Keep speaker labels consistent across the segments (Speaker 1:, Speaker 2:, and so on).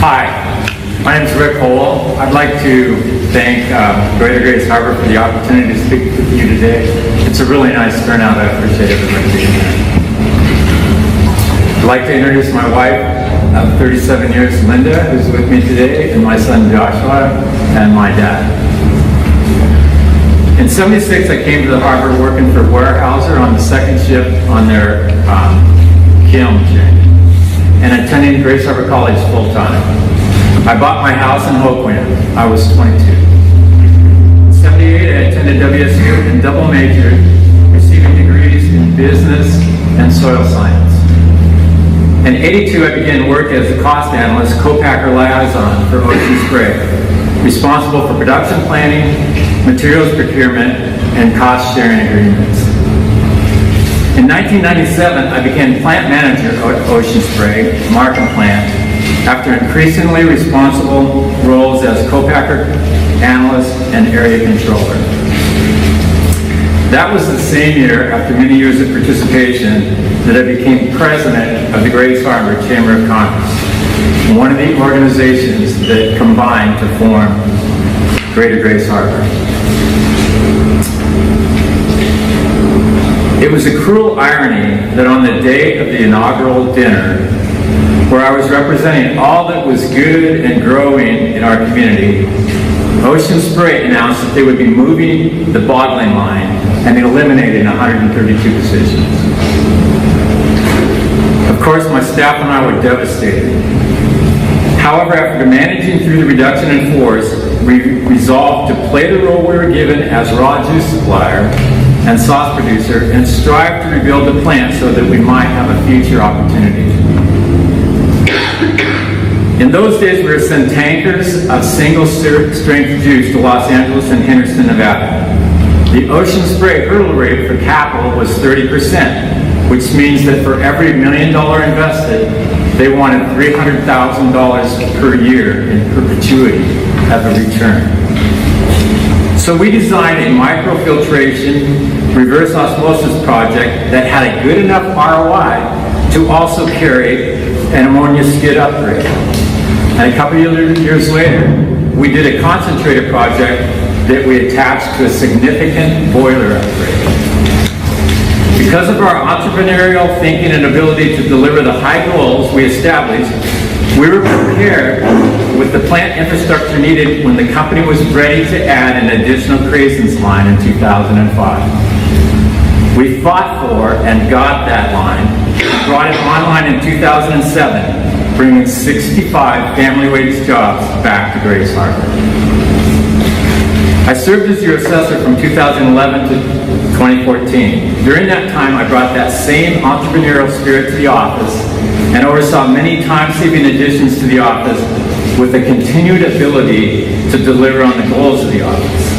Speaker 1: Hi, my name is Rick Howell. I'd like to thank Greater Grace Harbor for the opportunity to speak with you today. It's a really nice turnout. I appreciate everybody being here. I'd like to introduce my wife of 37 years, Linda, who's with me today, and my son Joshua, and my dad. In '76, I came to the harbor working for Weyerhaeuser on the second shift on their kiln chain, and attending Grace Harbor College full-time. I bought my house in Hopewind. I was 22. In '78, I attended WSU and double majored, receiving degrees in business and soil science. In '82, I began work as a cost analyst, co-packer liaison for Ocean Spray, responsible for production planning, materials procurement, and cost-sharing agreements. In 1997, I became plant manager at Ocean Spray, Markham plant, after increasingly responsible roles as co-packer, analyst, and area controller. That was the same year, after many years of participation, that I became president of the Grace Harbor Chamber of Commerce, one of the organizations that combined to form Greater Grace Harbor. It was a cruel irony that on the day of the inaugural dinner, where I was representing all that was good and growing in our community, Ocean Spray announced that they would be moving the bottling line and eliminating 132 positions. Of course, my staff and I were devastated. However, after managing through the reduction in force, we resolved to play the role we were given as raw juice supplier and sauce producer and strive to rebuild the plant so that we might have a future opportunity. In those days, we would send tankers of single-strength juice to Los Angeles and Henderson, Nevada. The Ocean Spray hurdle rate for capital was 30%, which means that for every $1 million invested, they wanted $300,000 per year in perpetuity as a return. So we designed a microfiltration reverse osmosis project that had a good enough ROI to also carry an ammonia skid upgrade. And a couple of years later, we did a concentrator project that we attached to a significant boiler upgrade. Because of our entrepreneurial thinking and ability to deliver the high goals we established, we were prepared with the plant infrastructure needed when the company was ready to add an additional craisins line in 2005. We fought for and got that line, brought it online in 2007, bringing 65 family wage jobs back to Grace Harbor. I served as your assessor from 2011 to 2014. During that time, I brought that same entrepreneurial spirit to the office and oversaw many time-saving additions to the office with a continued ability to deliver on the goals of the office.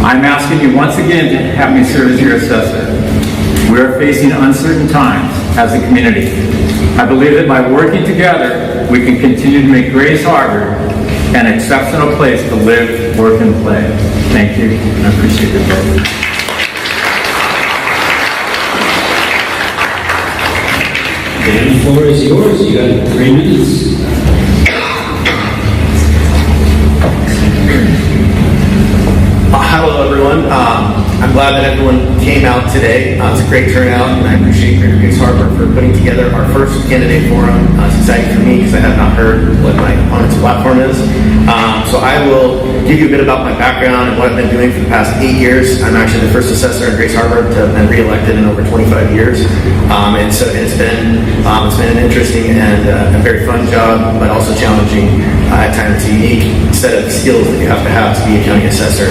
Speaker 1: I'm asking you once again to have me serve as your assessor. We are facing uncertain times as a community. I believe that by working together, we can continue to make Grace Harbor an exceptional place to live, work, and play. Thank you, and I appreciate your vote.
Speaker 2: Dan, the floor is yours. You got 3 minutes.
Speaker 3: Hello, everyone. I'm glad that everyone came out today. It's a great turnout, and I appreciate Greater Grace Harbor for putting together our first candidate forum. It's exciting for me because I have not heard what my opponent's platform is. So I will give you a bit about my background and what I've been doing for the past 8 years. I'm actually the first assessor in Grace Harbor to have been re-elected in over 25 years. And so it's been an interesting and a very fun job, but also challenging. At times, it's a unique set of skills that you have to be a county assessor.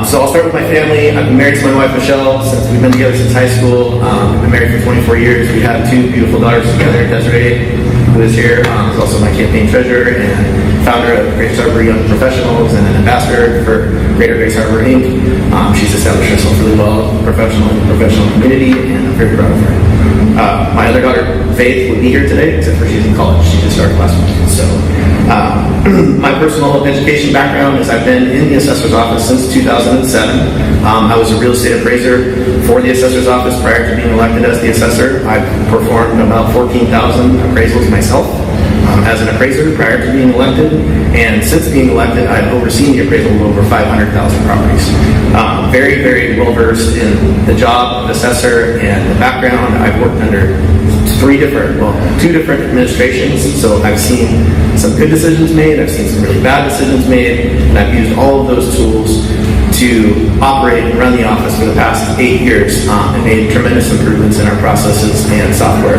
Speaker 3: So I'll start with my family. I've been married to my wife, Michelle, since we've been together since high school. We've been married for 24 years. We have 2 beautiful daughters together. Desiree, who is here, is also my campaign treasurer and founder of Grace Harbor Young Professionals and an ambassador for Greater Grace Harbor, Inc. She's established herself really well professional community, and I'm very proud of her. My other daughter, Faith, would be here today, except for she's in college. She just started last week. So my personal education background is I've been in the assessor's office since 2007. I was a real estate appraiser for the assessor's office prior to being elected as the assessor. I've performed about 14,000 appraisals myself. as an appraiser prior to being elected, and since being elected, I've overseen the appraisal of over 500,000 properties. Very, very well versed in the job of assessor and the background. I've worked under two different administrations, so I've seen some good decisions made, I've seen some really bad decisions made, and I've used all of those tools to operate and run the office for the past 8 years and made tremendous improvements in our processes and software.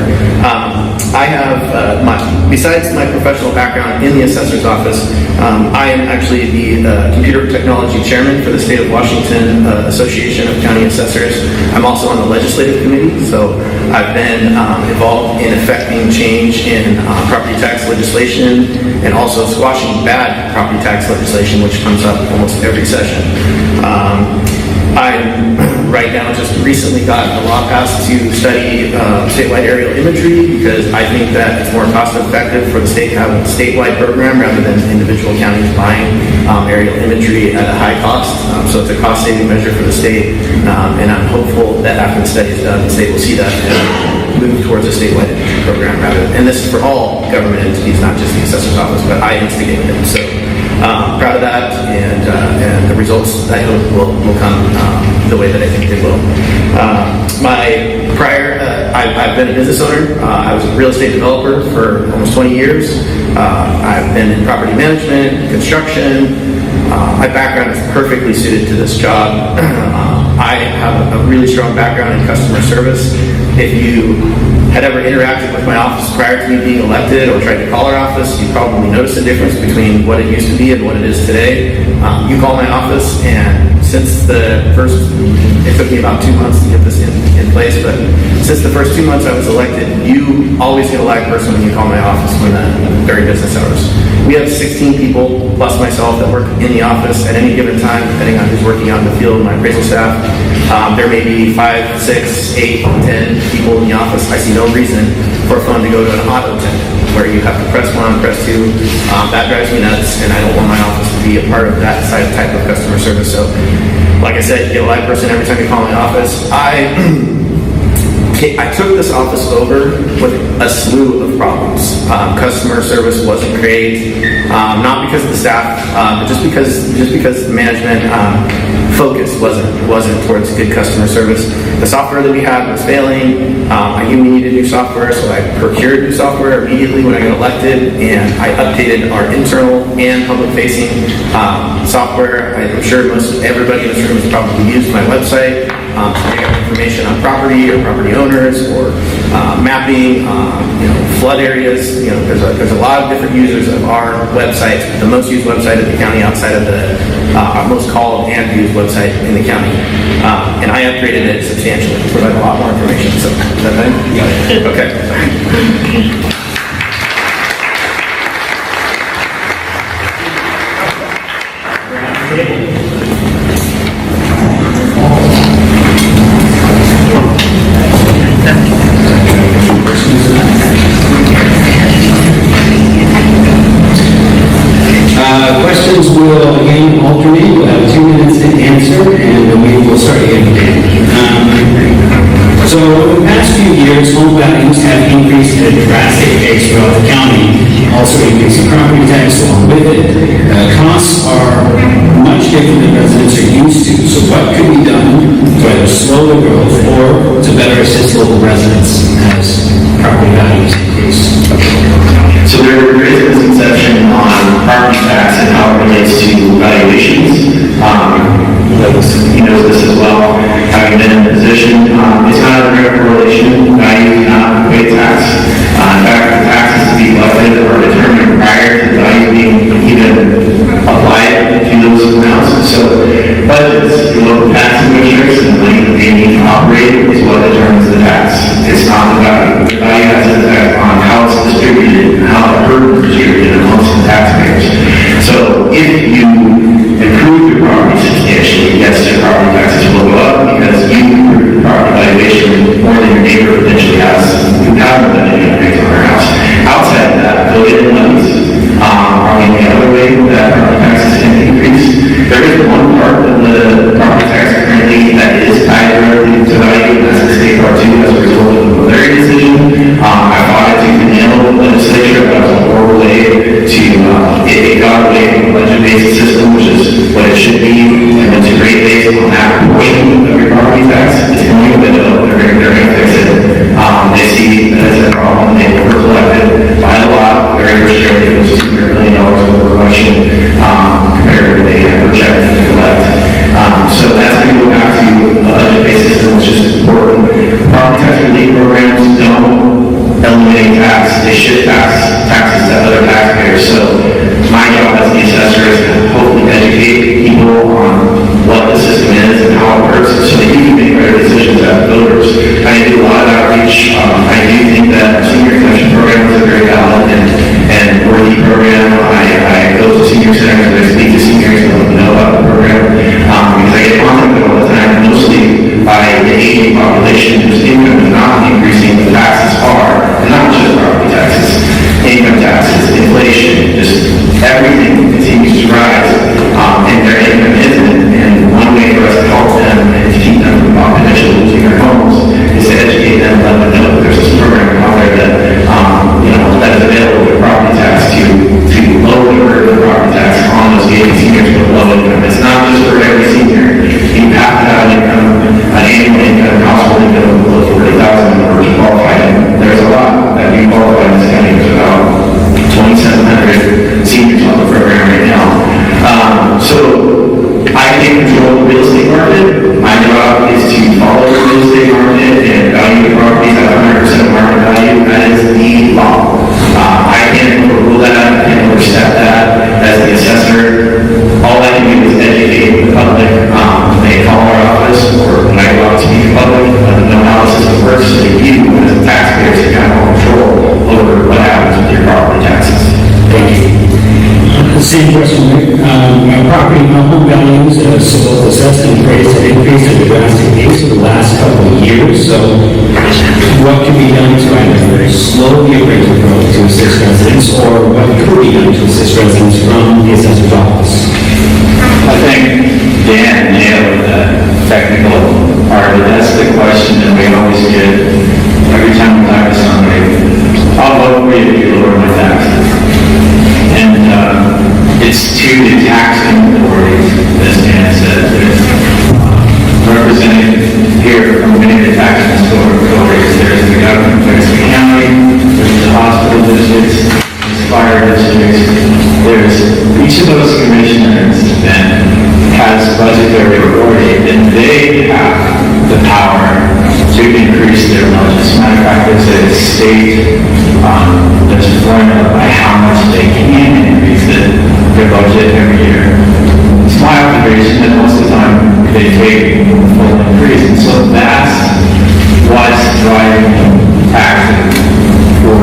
Speaker 3: I have, besides my professional background in the assessor's office, I am actually the computer technology chairman for the State of Washington Association of County Assessors. I'm also on the legislative committee, so I've been involved in effecting change in property tax legislation and also squashing bad property tax legislation, which comes up almost every session. I right now just recently got a law passed to study statewide aerial imagery because I think that it's more cost effective for the state to have a statewide program rather than individual counties buying aerial imagery at a high cost. So it's a cost saving measure for the state, and I'm hopeful that after the study is done, the state will see that and move towards a statewide imagery program and this is for all government entities, not just the assessor's office, but I instigated it. So proud of that, and the results I hope will come the way that I think they will. I've been a business owner. I was a real estate developer for almost 20 years. I've been in property management, construction. My background is perfectly suited to this job. I have a really strong background in customer service. If you had ever interacted with my office prior to me being elected or tried to call our office, you probably noticed the difference between what it used to be and what it is today. You call my office, and since it took me about 2 months to get this in place, but since the first 2 months I was elected, you always get a live person when you call my office during business hours. We have 16 people plus myself that work in the office at any given time, depending on who's working out in the field, my appraisal staff. There may be 5, 6, 8, 10 people in the office. I see no reason for a phone to go to an auto tender where you have to press 1, press 2. That drives me nuts, and I don't want my office to be a part of that type of customer service. So, like I said, you get a live person every time you call my office. I took this office over with a slew of problems. Customer service wasn't great, not because of the staff, but just because the management focus wasn't towards good customer service. The software that we had was failing. I knew we needed new software, so I procured new software immediately when I got elected, and I updated our internal and public-facing software. I'm sure most everybody in this room has probably used my website to pick up information on property or property owners or mapping, flood areas. There's a lot of different users of our website. The most used website in the county outside of our most called and used website in the county. And I upgraded it substantially to provide a lot more information. So, is that fine? Yeah. Okay.
Speaker 2: Questions will again alternate. We'll have 2 minutes to answer, and then we will start again. So over the past few years, home values have increased at a drastic pace throughout the county, also increasing property tax along with it. Costs are much different than residents are used to, so what could be done to either slow the growth or to better assist local residents as property values increase?
Speaker 4: So there is a misconception on property tax and how it relates to valuations. He knows this as well, having been in a position. It's not a direct correlation. Value cannot pay tax. In fact, the taxes to be collected are determined other taxpayers. So my job as the assessor is to hopefully educate people on what the system is and how it works so that you can make better decisions as voters. I do a lot of outreach. I do think that our senior exemption program is a very valid and worthy program. I go to senior centers and I speak to seniors and let them know about the program because I get contacted all the time, mostly by the aging population whose income is not increasing, the taxes are, and not just property taxes, income taxes, inflation, just everything continues to rise, and their income isn't. And one way for us to help them and to keep them from potentially losing their homes is to educate them, let them know that there's this program out there that that is available with property tax to lower the burden of property tax on those aging seniors with low income. It's not just for every senior. You have to have an annual income, household income below $40,000 in order to qualify. And there's a lot that we qualify in this county. There's about 2,700 seniors on the program right now. So I can't control the real estate market. My job is to follow the real estate market and value the properties at 100% market value. That is the law. I can't overrule that. I can't overstep that as the assessor. All I can do is educate the public. They call our office, or when I go out to speak to the public, let them know how the system works, so that you, as a taxpayer, can have more control over what happens with your property taxes.
Speaker 2: Thank you. Same question, Rick. Property home values, both assessed and appraised, have increased at a drastic pace for the last couple of years. So, what can be done to either slow the appraisal growth to assist residents, or what could be done to assist residents from the assessor's office?
Speaker 1: I think Dan nailed the technical part. That's the question that we always get every time we talk to somebody. I'll vote for you if you lower my taxes. And it's to the taxing authorities, as Dan said. There's represented here from many of the taxing authorities. There's the government, there's the county, there's the hospital districts, there's fire districts. There's each of those commissioners then has budgetary authority, and they have the power to increase their budget. As a matter of fact, there's a state that's formula by how much they can increase their budget every year. It's my observation that most of the time they take a full increase, and so that's what's driving taxes for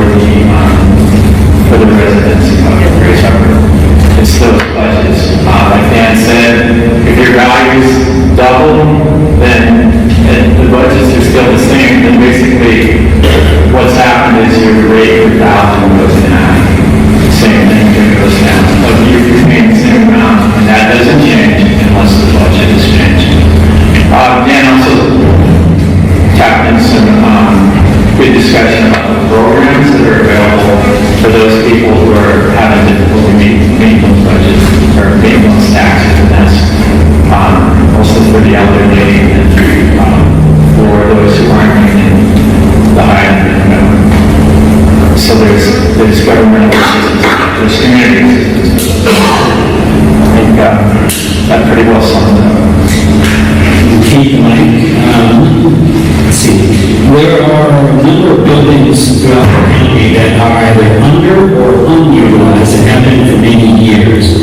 Speaker 1: the residents of Grace Harbor. It's those budgets. Like Dan said, if your values double, then the budgets are still the same. Then basically, what's happened is your rate per thousand goes down. Same thing goes down. But you're paying the same amount, and that doesn't change unless the budget is changed. Dan also tapped in some good discussion about the programs that are available for those people who are having difficulty meeting those budgets or meeting those taxes, and that's also for the elderly and for those who aren't making the high end income. So there's government assistance, there's community assistance. I think that pretty well sums it up.
Speaker 2: Keith, Mike, let's see. There are a number of buildings throughout the county that are either under or unutilized and have been for many years.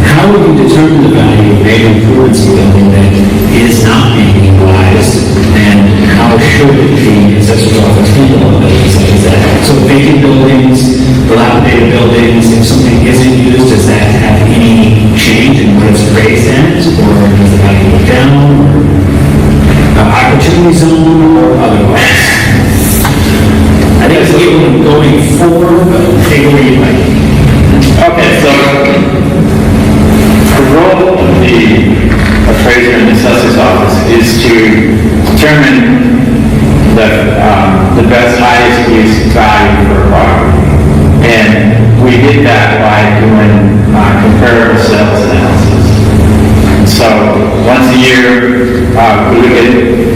Speaker 2: How would you determine the value of major improvements in a building that is not being utilized, and how should the assessor's office handle buildings such as that? So vacant buildings, dilapidated buildings, if something isn't used, does that have any change in what it's appraised at, or does the value go down, or opportunity zone, or otherwise? I think it's a little going forward, but take it where you like.
Speaker 1: Okay, so the role of the appraiser in the assessor's office is to determine the best, highest use value for a property. And we did that by doing comparable sales analysis. So once a year, we look at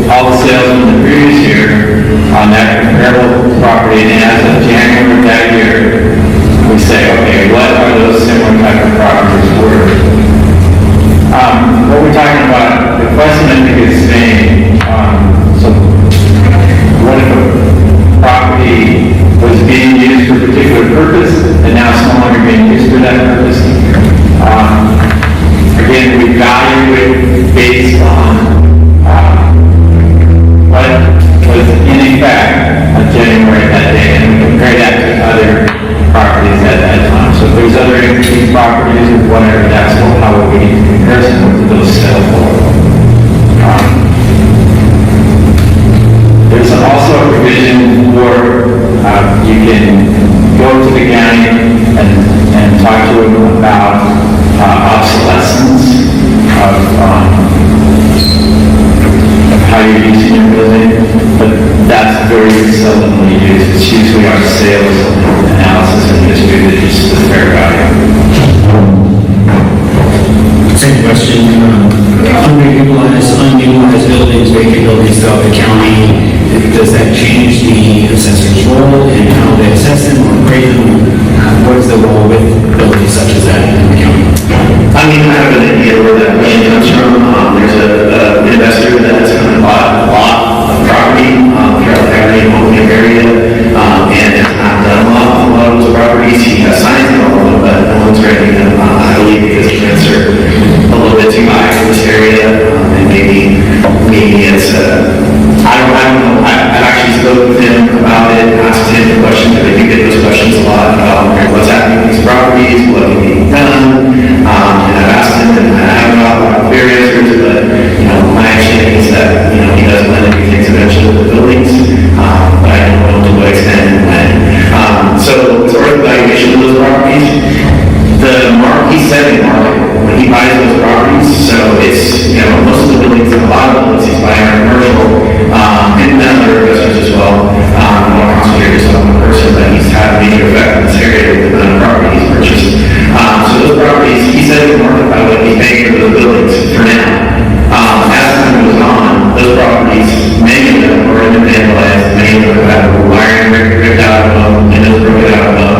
Speaker 1: all the sales from the previous year on that comparable property, and as of January of that year, we say, okay, what are those similar type of properties worth? What we're talking about, the question I think is saying, so what if a property was being used for a particular purpose and now it's no that purpose. Again, we value it based on what was in effect on January that day, and we compare that to other properties at that time. So if there's other increased properties or whatever, that's how it would be in comparison to those sales. There's also a provision where you can go to the county and talk to them about obsolescence of how you're using your building, but that's very seldomly used. It's usually our sales analysis and history that is the fair value.
Speaker 2: Same question, unutilized buildings, vacant buildings throughout the county, does that change the assessor's role in how they assess them or grade them? What is the role with buildings such as that in the county?
Speaker 4: I mean, I have an idea where that money comes from. There's an investor that has kind of bought a lot of property throughout the Oakland area, and has not done a lot of those properties. He has signs on all of them, but no one's renting them. I believe because the rents are a little bit too high for this area, and maybe it's I don't know. I've actually spoken with him about it, asked him questions, and I do get those questions a lot about what's happening with these properties, what can be done. And I've asked him, and I haven't got a lot of clear answers, but, my understanding is that, he does want to do things eventually with the buildings, but I don't know to what extent and when. So, as far as the valuation of those properties, the market, he's setting market when he buys those properties, so it's, most of the buildings, a lot of the buildings he's buying are commercial, and other investors as well, more concentrated on one person, but he's had a major effect in this area with the amount of property he's purchased. So those properties, he said the market by what he's paying for those buildings for now. As time goes on, those properties, many of them were in vandalized, many of them have wiring ripped out of them, windows broken out of them,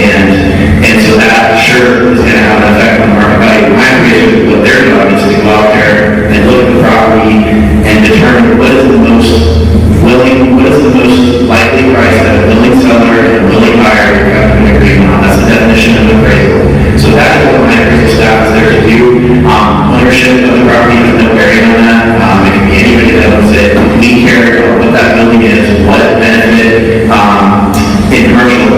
Speaker 4: and so that sure is going to have an effect on the market value. My information, what they're doing is to go out there and look at the property and determine what is the most likely price that a willing seller and a willing buyer can come to an agreement on. That's the definition of appraisal. So that is what my appraisal staff is there to do. Ownership of the property has no bearing on that. It can be anybody that owns it. We care about what that building is, what benefit in commercial,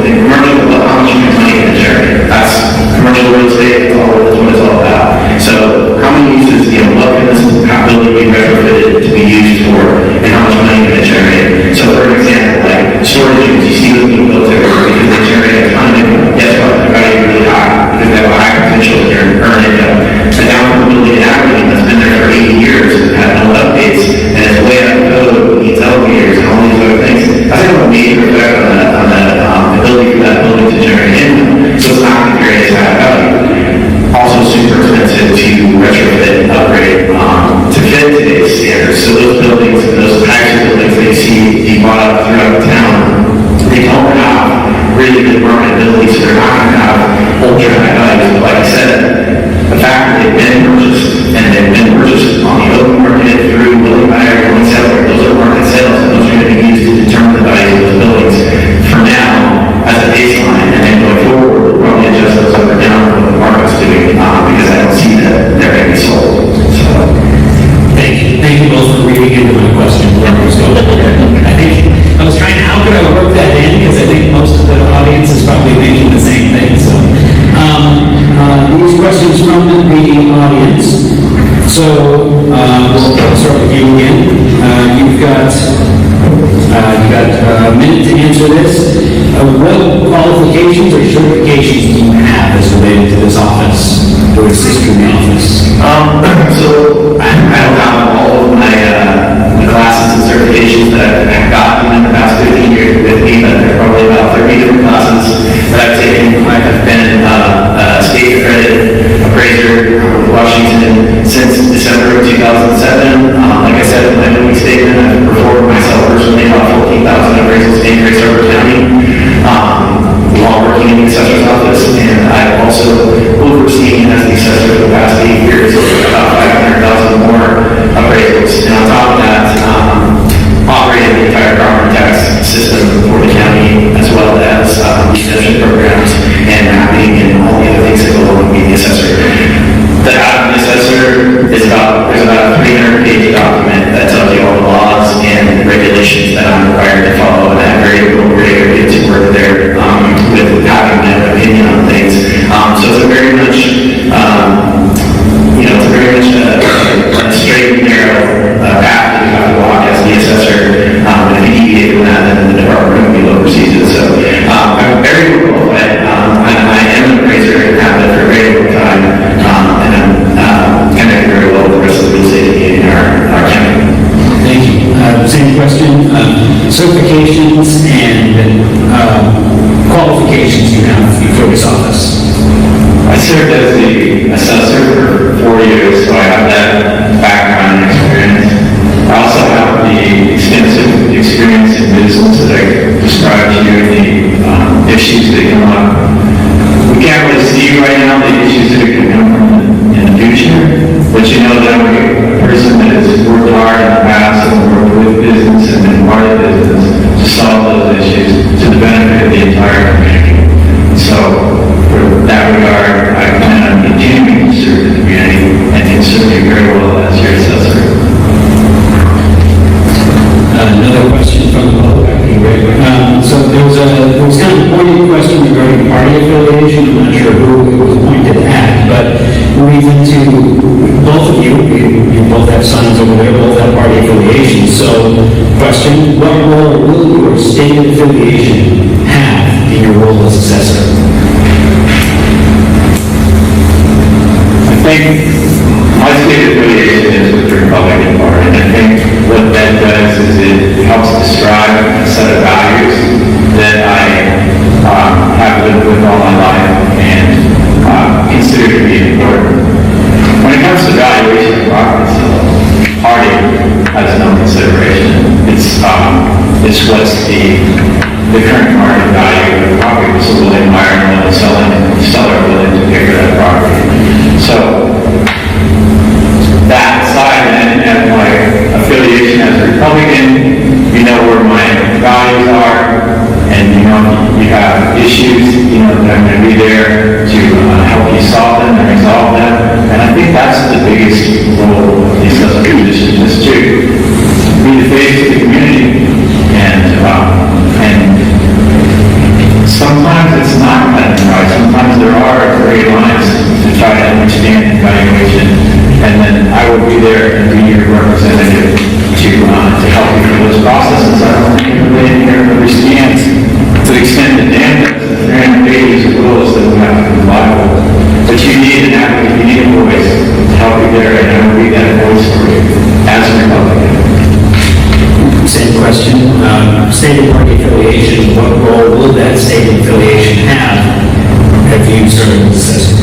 Speaker 4: how much money can it generate. That's commercial real estate. That's what it's all about. So how many uses, what can this building be retrofitted to be used for, and how much money can it generate? So for example, like storage units, you see those being built everywhere because they generate a ton of income. Guess what? They're valued really high because they have a high potential to earn income. The downtown building in Abilene that's been there for 80 years and had no updates, and it's way out of code, needs elevators and all these other things. That's going to have a major effect on that ability for that building to generate income. So it's not going to create as high value. Also super expensive to retrofit and upgrade to fit today's standards. So those buildings and those types of buildings that you see being bought up throughout the town, they don't have really good marketability, so they're not going to have ultra high values. But like I said, the fact that they've been purchased and they've been purchased on the open market through willing buyer, willing seller, those are market sales, and those are going to be used to determine the value of those buildings for now as a baseline, and then going forward, we'll probably adjust those up or down for what the market's doing because I don't see that they're going to be sold. So,
Speaker 2: Thank you both for reading into my question. I was trying to, how could I work that in? Because I think most of the audience is probably thinking the same thing. So, these questions from the audience. So, we'll start with you again. You've got a minute to answer this. What qualifications or certifications do you have as related to this office or assist you in the office?
Speaker 4: So I don't have all of my classes and certifications that I've gotten in the past 15 years with me, but there are probably about 30 different classes that I've taken. I have been a state accredited appraiser in Washington since December of 2007. Like I said in my opening statement, I've performed myself personally about 14,000 appraisals in Grace Harbor County while working in the assessor's office, and I've also overseen as the assessor for the past 8 years about 500,000 more appraisals. And on top of that, operated the entire property tax system for the county, as well as exemption programs and mapping and
Speaker 2: clerk's office?
Speaker 4: I served as the assessor for 4 years, so I have that background and experience. I also have the extensive experience in business that I described to you in the issues that come up. We can't really see right now the issues that are going to come from in the future, but you know that I'm a person that has worked hard in the past and worked with business and been part of business to solve those issues to the benefit of the entire community. So, for that regard, I plan on continuing to serve the community and can serve you very well as your assessor.
Speaker 2: Another question from the public. So there was kind of a pointed question regarding party affiliation. I'm not sure who it was pointed at, but leads into both of you. You both have sons over there, both have party affiliation. So, question: what role will your stated affiliation have in your role as assessor?
Speaker 4: I think my state affiliation is with the Republican Party, and I think what that does is it helps describe a set of values that I have lived with all my life and consider to be important. When it comes to valuation of property, the party has no consideration. It's what's the current market value of the property, so will they buy or will the seller willing to pay for that property. So that side and my affiliation as a Republican, you know where my values are, and you know you have issues, you know that I'm going to be there to help you solve them and resolve them. And I think that's the biggest role of the assessor position, is to be the face of the community. And sometimes it's not cut and dry. Sometimes there are gray lines to try to understand evaluation. And then I will be there and be your representative to help you through those processes. I don't think everybody in here understands to the extent that Dan does, the 300 pages of rules that we have to comply with. But you need an advocate, you need a voice to help you there, and I will be that voice for you as a Republican.
Speaker 2: Same question. Stated party affiliation, what role will that stated affiliation have if you serve as assessor?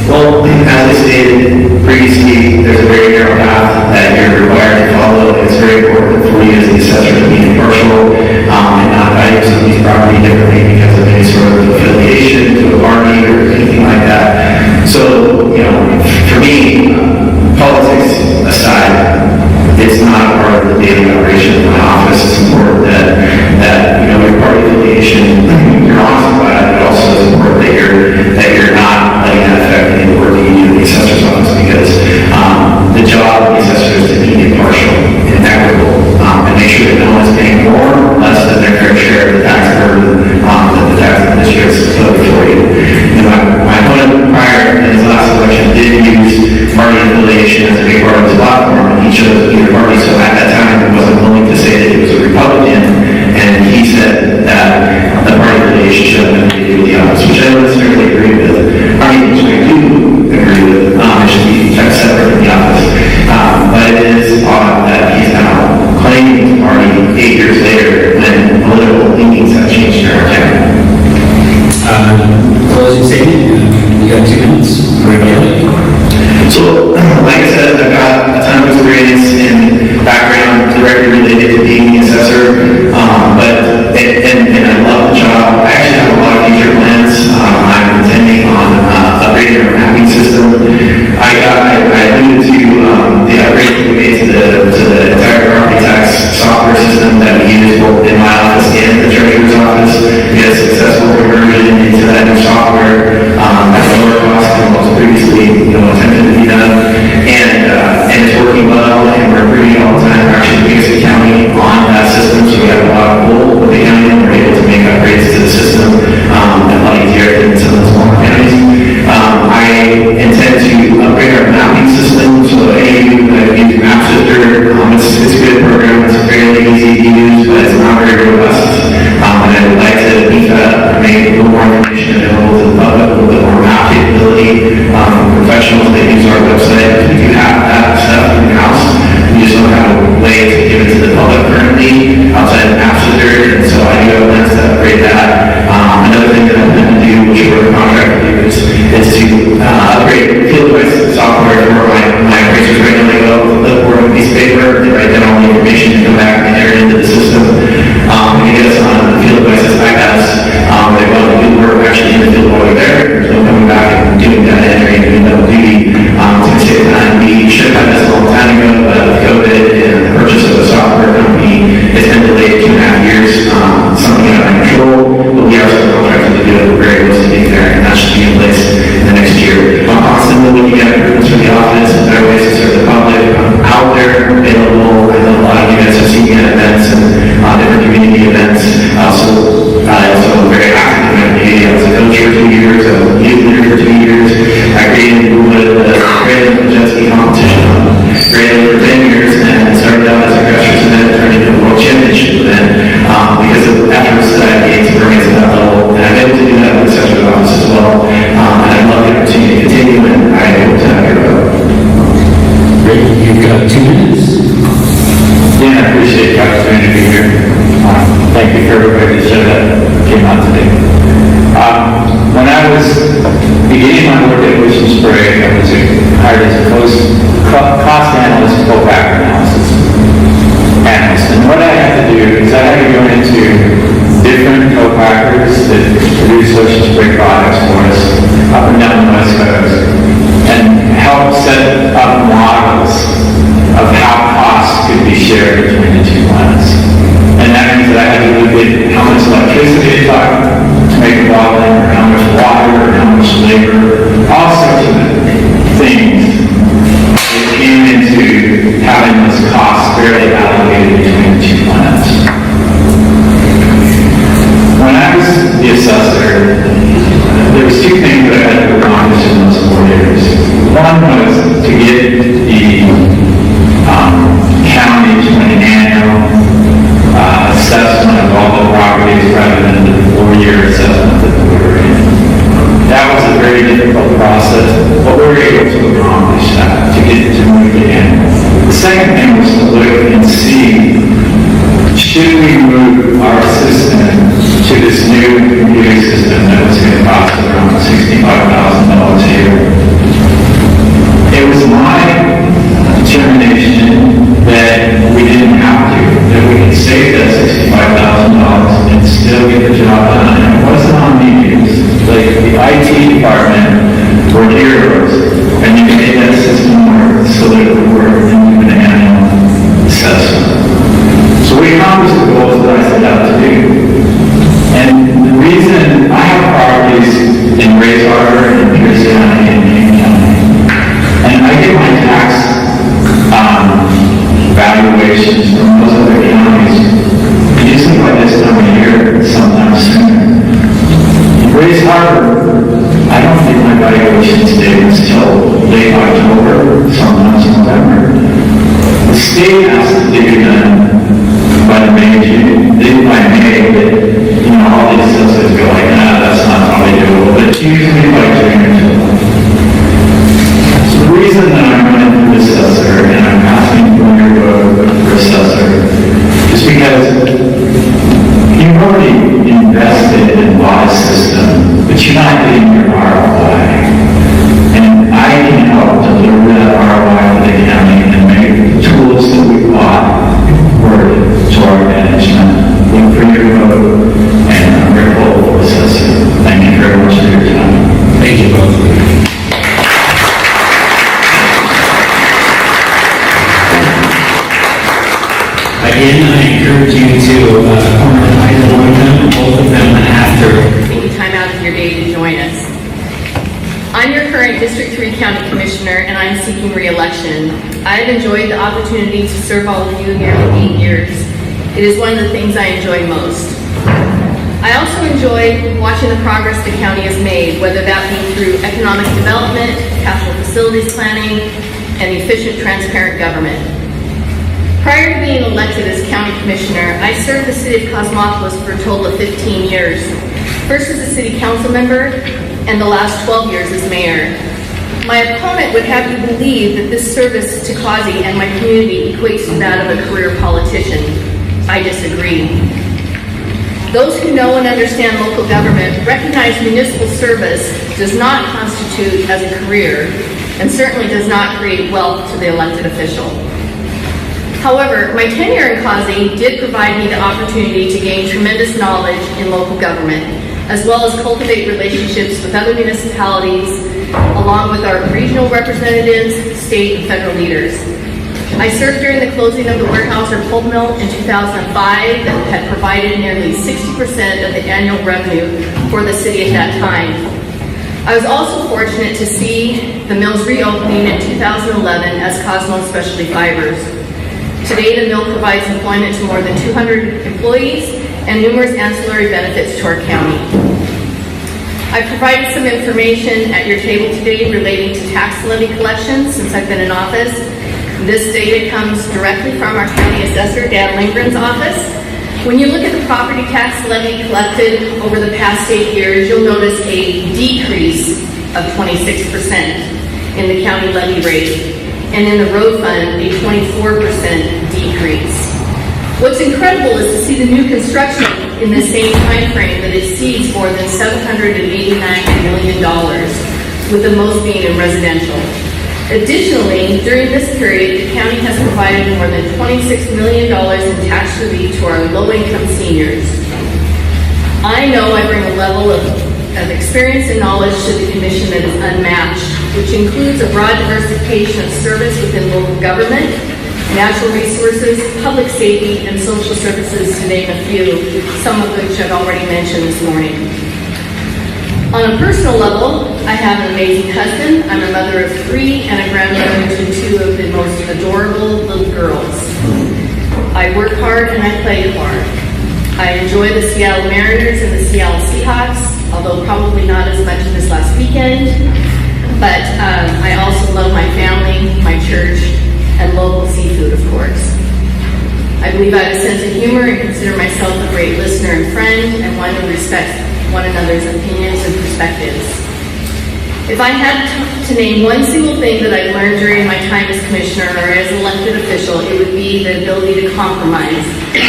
Speaker 4: Well, as I stated previously, there's a very narrow path that you're required to follow. It's very important for you as the assessor to be impartial and not value somebody's property differently because of any sort of affiliation to a party or anything like that. So, you know, for me, politics aside, it's not a part of the daily operation of my office. It's important that you know, your party affiliation, you're honest about it, but also it's important that you're not letting that affect any work that you do in the assessor's office, because the job of the assessor is to be impartial and equitable and make sure that no one's paying more or less than their fair share of the tax burden that the tax administrator has put before you. And my opponent prior in his last election did use party affiliation as a big part of his platform, and he chose either party. So at that time, he wasn't willing to say that he was a Republican, and he said that the party affiliation should have nothing to do with the office, which I don't necessarily agree with. I mean, which I do agree with. It should be kept separate from the office. But it is odd that he's now claiming the party 8 years later when political leanings have changed in our town.
Speaker 2: Closing statement. You got 2 minutes.
Speaker 4: So, like I said, I've got a ton of experience in background directly related to being the assessor, and I love the job. I actually have a lot of future plans. I'm intending on upgrading our mapping system. I alluded to the upgrade that we made to the entire property tax software system that we use both in my office and the treasurer's office. We had a successful conversion into that new software at a lower cost than what was previously attempted to be done, and it's working well, and we're improving all the time. We're actually the biggest county on that system, so we have a lot of pull with the county, and we're able to make upgrades to the system a lot easier than some of the smaller counties. I intend to upgrade our mapping system, so any of you that use MapSifter, it's a good program, it's fairly easy to use, but it's not very robust, and I would like to beef that up and make a little more information available to the public, a little bit more map capability, professionals that use our website. We do have that stuff in-house. We just don't have a way to give it to the public currently outside of MapSifter, and so I do have plans to upgrade that. Another thing that I'm going to do, which we're contracting
Speaker 1: When I was beginning my work at Ocean Spray, I was hired as a cost analyst for co-packer analysis. And what I had to do is I had to go into different co-packers that produce Ocean Spray products for us up and down the West Coast and help set up models of how costs could be shared between the two plants. And that means that I had to look at how much electricity it took to make a bottling, or how much water, or how much labor, all sorts of things that came into having those costs fairly allocated between the two plants. When I was the assessor, there was two things that I had to accomplish in those 4 years. One was to get the county to an annual assessment of all the properties rather than the 4-year assessment that we were in. That was a very difficult process, but we were able to accomplish that, to get to move the annual. The second thing was to look and see, should we move our system to this new computing system that was going to cost around $65,000 a year? It was my determination that we didn't have to, that we could save that $65,000 and still get the job done. And it wasn't on me, like the IT department were heroes, and you made that system work so that it would work and do an annual assessment. So we accomplished the goals that I set out to do. And the reason I have properties in Grace Harbor and Pierce County and King County, and I get my tax valuations from those other counties usually by this time of year, sometimes sooner. In Grace Harbor, I don't think my valuation date was till late October, sometimes November. The state has to do that by May, June. By May, all these assessors go like, that's not how they do it, but usually by June or July. So the reason that I'm running for assessor and I'm asking for your vote for assessor is because you've already invested and bought a system, but you're not getting your ROI. And I can help deliver that ROI for the county and make the tools that we bought work to our management. Look for your vote, and I'm grateful for assessor. Thank you very much for your time.
Speaker 2: Thank you both. Again, I encourage you to comment either one of them, both of them after.
Speaker 5: Taking time out of your day to join us. I'm your current District 3 County Commissioner, and I'm seeking re-election. I've enjoyed the opportunity to serve all of you nearly 8 years. It is one of the things I enjoy most. I also enjoy watching the progress the county has made, whether that be through economic development, capital facilities planning, and efficient, transparent government. Prior to being elected as County Commissioner, I served the City of Cosmopolis for a total of 15 years. First as a City Council member, and the last 12 years as Mayor. My opponent would have you believe that this service to Causey and my community equates to that of a career politician. I disagree. Those who know and understand local government recognize municipal service does not constitute as a career, and certainly does not create wealth to the elected official. However, my tenure in Causey did provide me the opportunity to gain tremendous knowledge in local government, as well as cultivate relationships with other municipalities, along with our regional representatives, state and federal leaders. I served during the closing of the Weyerhaeuser pulp mill in 2005 that had provided nearly 60% of the annual revenue for the city at that time. I was also fortunate to see the mill's reopening in 2011 as Cosmo Specialty Fibers. Today, the mill provides employment to more than 200 employees and numerous ancillary benefits to our county. I've provided some information at your table today relating to tax levy collections since I've been in office. This data comes directly from our county assessor, Dan Lindgren's office. When you look at the property tax levy collected over the past 8 years, you'll notice a decrease of 26% in the county levy rate, and in the road fund, a 24% decrease. What's incredible is to see the new construction in the same time frame that exceeds more than $789 million, with the most being in residential. Additionally, during this period, the county has provided more than $26 million in tax relief to our low-income seniors. I know I bring a level of experience and knowledge to the commission that is unmatched, which includes a broad diversification of service within local government, natural resources, public safety, and social services, to name a few, some of which I've already mentioned this morning. On a personal level, I have an amazing husband. I'm a mother of 3 and a grandmother to 2 of the most adorable little girls. I work hard and I play hard. I enjoy the Seattle Mariners and the Seattle Seahawks, although probably not as much as this last weekend. But I also love my family, my church, and local seafood, of course. I believe I have a sense of humor and consider myself a great listener and friend, and one who respects one another's opinions and perspectives. If I had to name one single thing that I've learned during my time as commissioner or as elected official, it would be the ability to compromise.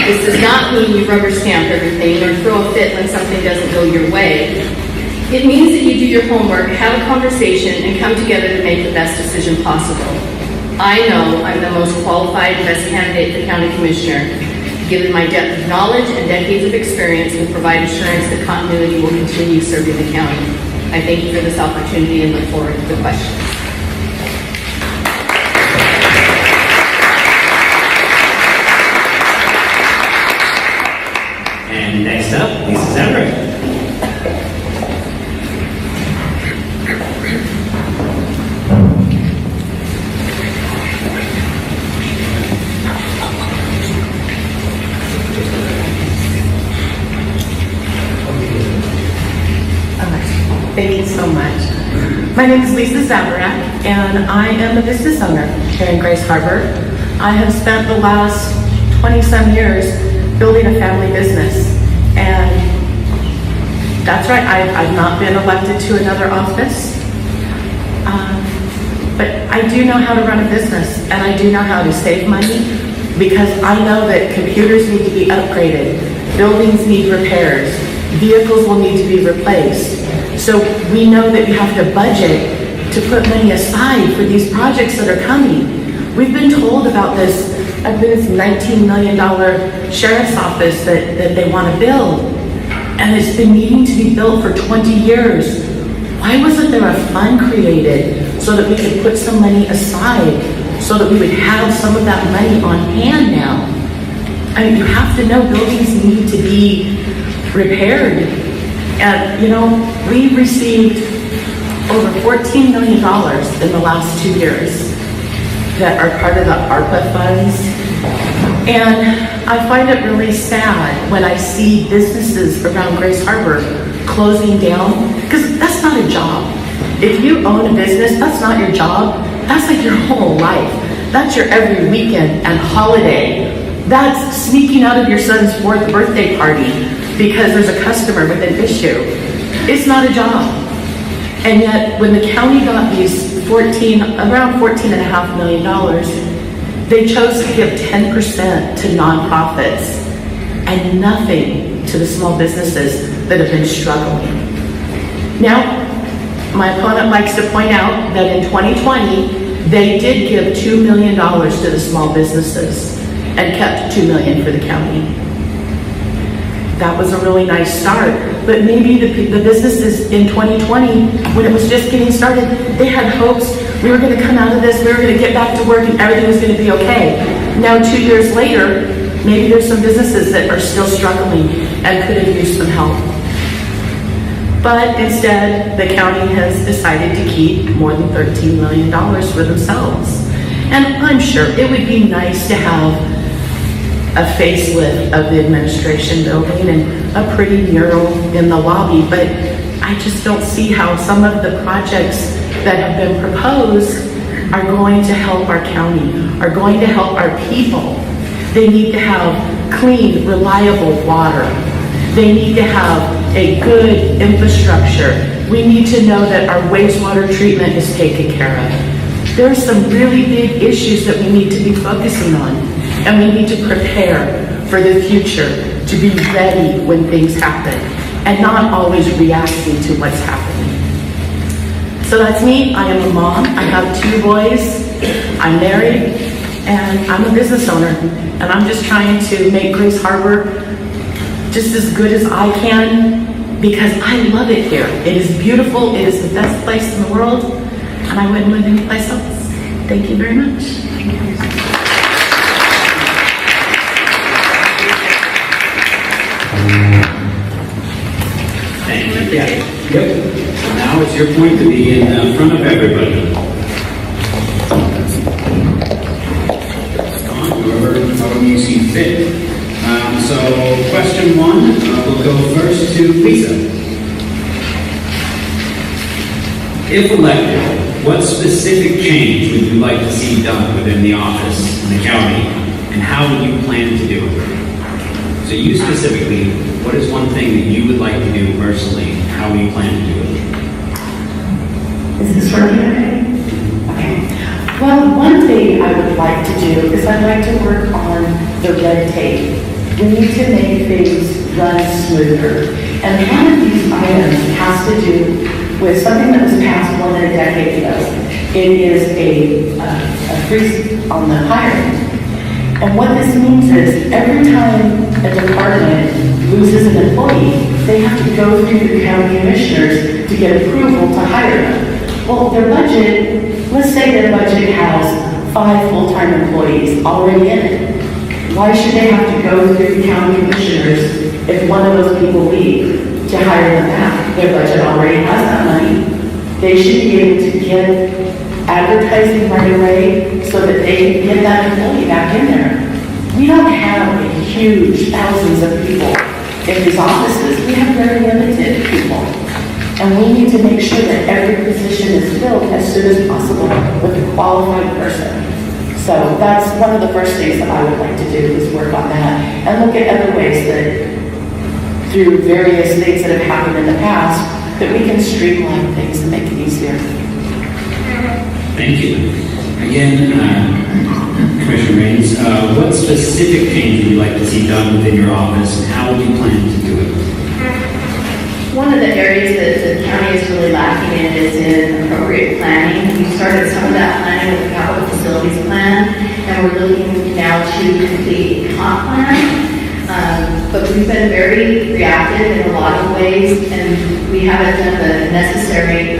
Speaker 5: This does not mean you rubber stamp everything or throw a fit when something doesn't go your way. It means that you do your homework, have a conversation, and come together to make the best decision possible. I know I'm the most qualified and best candidate for county commissioner, given my depth of knowledge and decades of experience, and provide assurance that continuity will continue serving the county. I thank you for this opportunity and look forward to the questions.
Speaker 2: And next up, Lisa Zebra.
Speaker 6: Thank you so much. My name is Lisa Zabrak, and I am a business owner here in Grace Harbor. I have spent the last 20-some years building a family business, and that's right, I've not been elected to another office, but I do know how to run a business, and I do know how to save money, because I know that computers need to be upgraded, buildings need repairs, vehicles will need to be replaced. So we know that we have to budget to put money aside for these projects that are coming. We've been told about this, I believe it's $19 million sheriff's office that they want to build. And it's been needing to be built for 20 years. Why wasn't there a fund created so that we could put some money aside so that we would have some of that money on hand now? I mean, you have to know buildings need to be repaired. And, you know, we received over $14 million in the last 2 years that are part of the ARPA funds. And I find it really sad when I see businesses around Grace Harbor closing down, because that's not a job. If you own a business, that's not your job. That's like your whole life. That's your every weekend and holiday. That's sneaking out of your son's 4th birthday party because there's a customer with an issue. It's not a job. And yet, when the county got these around $14.5 million, they chose to give 10% to nonprofits and nothing to the small businesses that have been struggling. Now, my opponent likes to point out that in 2020, they did give $2 million to the small businesses and kept $2 million for the county. That was a really nice start, but maybe the businesses in 2020, when it was just getting started, they had hopes we were going to come out of this, we were going to get back to work, and everything was going to be okay. Now, 2 years later, maybe there's some businesses that are still struggling and could have used some help. But instead, the county has decided to keep more than $13 million for themselves. And I'm sure it would be nice to have a facelift of the administration building and a pretty mural in the lobby, but I just don't see how some of the projects that have been proposed are going to help our county, are going to help our people. They need to have clean, reliable water. They need to have a good infrastructure. We need to know that our wastewater treatment is taken care of. There are some really big issues that we need to be focusing on, and we need to prepare for the future, to be ready when things happen, and not always reacting to what's happening. So that's me. I am a mom. I have 2 boys. I'm married, and I'm a business owner. And I'm just trying to make Grace Harbor just as good as I can, because I love it here. It is beautiful. It is the best place in the world, and I wouldn't live anyplace else. Thank you very much.
Speaker 2: Thank you. Yep. Now it's your point to be in front of everybody. However you see fit. So question 1, we'll go first to Lisa. If elected, what specific change would you like to see done within the office in the county, and how would you plan to do it? So you specifically, what is one thing that you would like to do personally? How will you plan to do it?
Speaker 6: Is this working okay? Well, one thing I would like to do is I'd like to work on the red tape. We need to make things run smoother. And one of these items has to do with something that was passed more than a decade ago. It is a freeze on the hiring. And what this means is every time a department loses an employee, they have to go through the county commissioners to get approval to hire them. Well, their budget, let's say their budget has 5 full-time employees already in it. Why should they have to go through the county commissioners if one of those people leave to hire them back? Their budget already has that money. They should be able to get advertising right away so that they can get that employee back in there. We don't have a huge thousands of people in these offices. We have very limited people. And we need to make sure that every position is filled as soon as possible with a qualified person. So that's one of the first things that I would like to do is work on that and look at other ways that through various things that have happened in the past that we can streamline things and make it easier.
Speaker 2: Thank you. Again, Commissioner Raines, what specific change would you like to see done within your office, and how would you plan to do it?
Speaker 5: One of the areas that the county is really lacking in is in appropriate planning. We started some of that planning with the capital facilities plan, and we're looking now to complete a comp plan. But we've been very reactive in a lot of ways, and we haven't done the necessary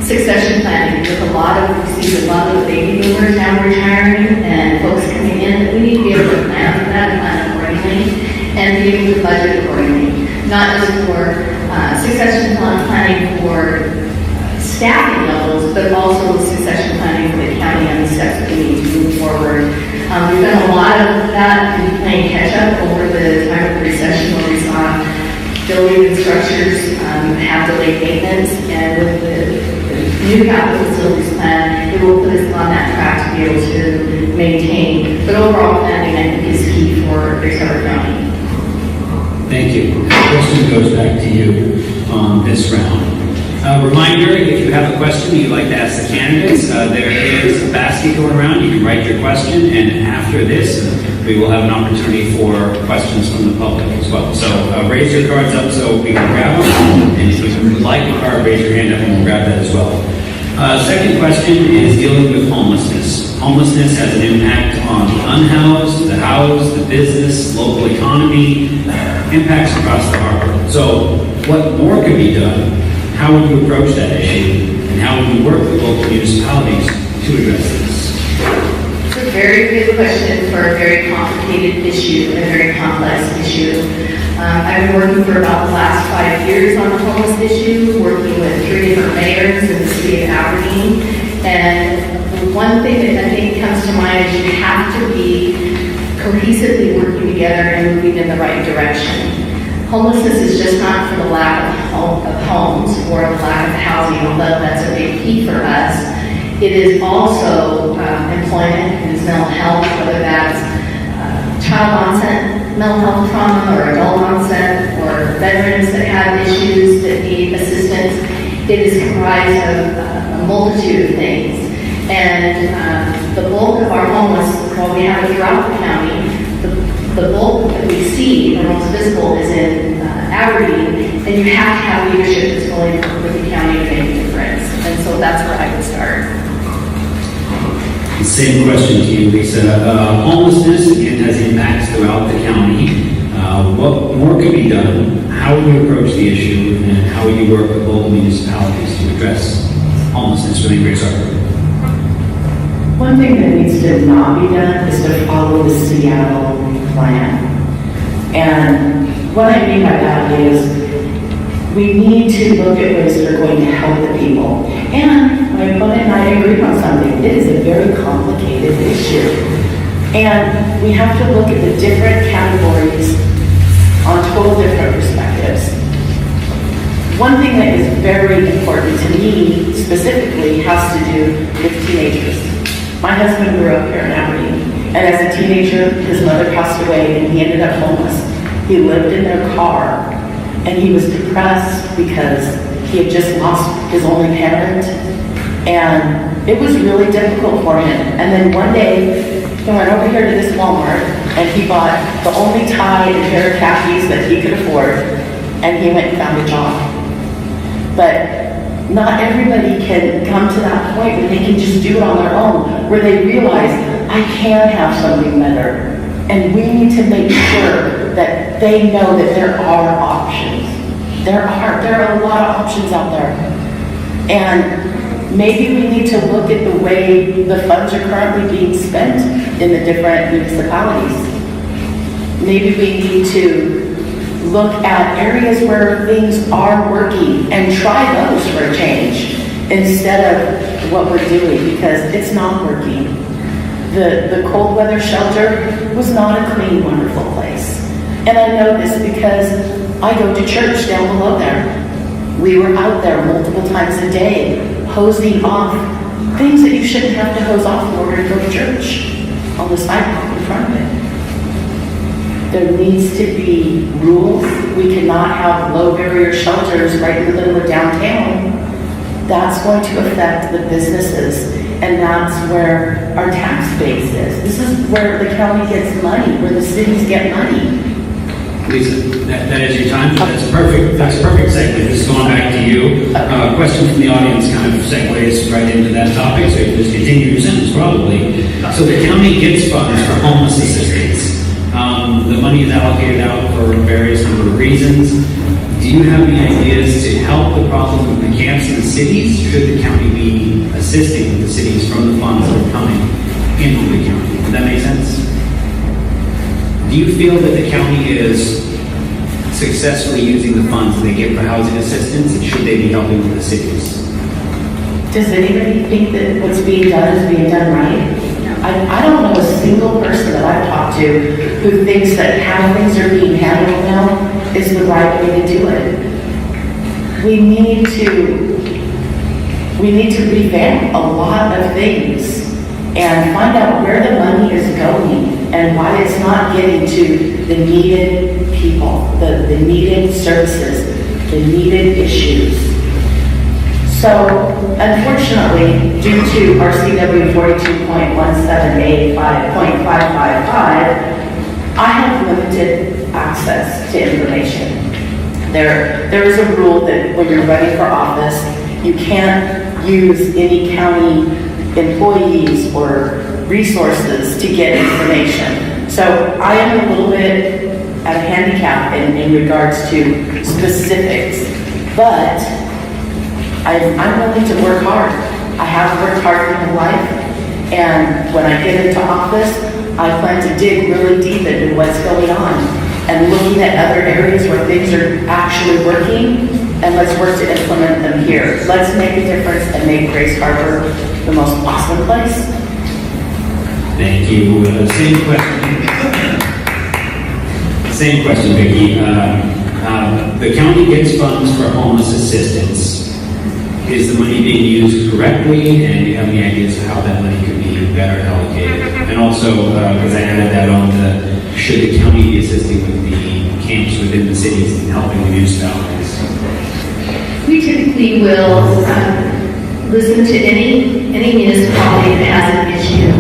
Speaker 5: succession planning. With we see a lot of the baby boomers now retiring and folks coming in, that we need to be able to plan for that and plan accordingly, and be able to budget accordingly. Not just for succession planning for staffing levels, but also succession planning for the county and the steps that we need to move forward. We've done a lot of that in playing catch up over the time of the recession, where we saw building and structures have delayed maintenance, and with the new capital facilities plan, it will put us on that track to be able to maintain. But overall planning, I think, is key for Harbor County.
Speaker 2: Thank you. The question goes back to you on this round. Reminder, if you have a question you'd like to ask the candidates, there is a basket going around. You can write your question, and after this, we will have an opportunity for questions from the public as well. So raise your cards up so we can grab them, and if you would like a card, raise your hand up and we'll grab that as well. Second question is dealing with homelessness. Homelessness has an impact on the unhoused, the housed, the business, local economy, impacts across the harbor. So what more could be done? How would you approach that issue? And how would you work with local municipalities to address this?
Speaker 5: It's a very good question for a very complicated issue and a very complex issue. I've been working for about the last 5 years on the homeless issue, working with 3 different mayors in the city of Aberdeen. And the one thing that I think comes to mind is you have to be cohesively working together and moving in the right direction. Homelessness is just not for the lack of homes or the lack of housing, although that's a big key for us. It is also employment, it is mental health, whether that's child onset mental health trauma or adult onset or veterans that have issues that need assistance. It is comprised of a multitude of things. And the bulk of our homeless, while we have it throughout the county, the
Speaker 7: the bulk that we see, the most visible, is in Aberdeen, then you have to have leadership that's willing to work with the county to make a difference. And so that's where I would start.
Speaker 2: Same question to you, Lisa. Homelessness again has impacts throughout the county. What more could be done? How would you approach the issue, and how would you work with local municipalities to address homelessness within Grace Harbor?
Speaker 6: One thing that needs to not be done is to follow the Seattle plan. And what I mean by that is we need to look at ways that are going to help the people. And my opponent and I agree on something. It is a very complicated issue. And we have to look at the different categories on total different perspectives. One thing that is very important to me specifically has to do with teenagers. My husband grew up here in Aberdeen, and as a teenager, his mother passed away and he ended up homeless. He lived in their car, and he was depressed because he had just lost his only parent, and it was really difficult for him. And then one day, he went over here to this Walmart, and he bought the only tie and pair of khakis that he could afford, and he went and found a job. But not everybody can come to that point where they can just do it on their own, where they realize, I can have something better. And we need to make sure that they know that there are options. There are a lot of options out there. And maybe we need to look at the way the funds are currently being spent in the different municipalities. Maybe we need to look at areas where things are working and try those for a change instead of what we're doing, because it's not working. The cold weather shelter was not a clean, wonderful place. And I know this because I go to church down below there. We were out there multiple times a day, hosing off things that you shouldn't have to hose off in order to go to church on the sidewalk in front of it. There needs to be rules. We cannot have low barrier shelters right in the middle of downtown. That's going to affect the businesses, and that's where our tax base is. This is where the county gets money, where the cities get money.
Speaker 2: Lisa, that is your time. That's a perfect segue. This is going back to you. Question from the audience kind of segues right into that topic, so you can just continue your sentence probably. So the county gets funds for homeless assistance. The money is allocated out for various number of reasons. Do you have any ideas to help the problem with the camps in the cities? Should the county be assisting the cities from the funds that are coming into the county? Does that make sense? Do you feel that the county is successfully using the funds they get for housing assistance, and should they be helping with the cities?
Speaker 6: Does anybody think that what's being done is being done right? I don't know a single person that I've talked to who thinks that how things are being handled now is the right way to do it. We need to revamp a lot of things and find out where the money is going and why it's not getting to the needed people, the needed services, the needed issues. So, unfortunately, due to RCW 42.17A5.555, I have limited access to information. There is a rule that when you're running for office, you can't use any county employees or resources to get information. So I am a little bit at a handicap in regards to specifics, but I'm willing to work hard. I have worked hard in my life, and when I get into office, I plan to dig really deep into what's going on and looking at other areas where things are actually working, and let's work to implement them here. Let's make a difference and make Grace Harbor the most awesome place.
Speaker 2: Thank you. Same question, Vicki. The county gets funds for homeless assistance. Is the money being used correctly, and do you have any ideas of how that money could be better allocated? And also, because I added that on, should the county be assisting with the camps within the cities and helping the municipalities?
Speaker 7: We typically will listen to any municipality that has an issue,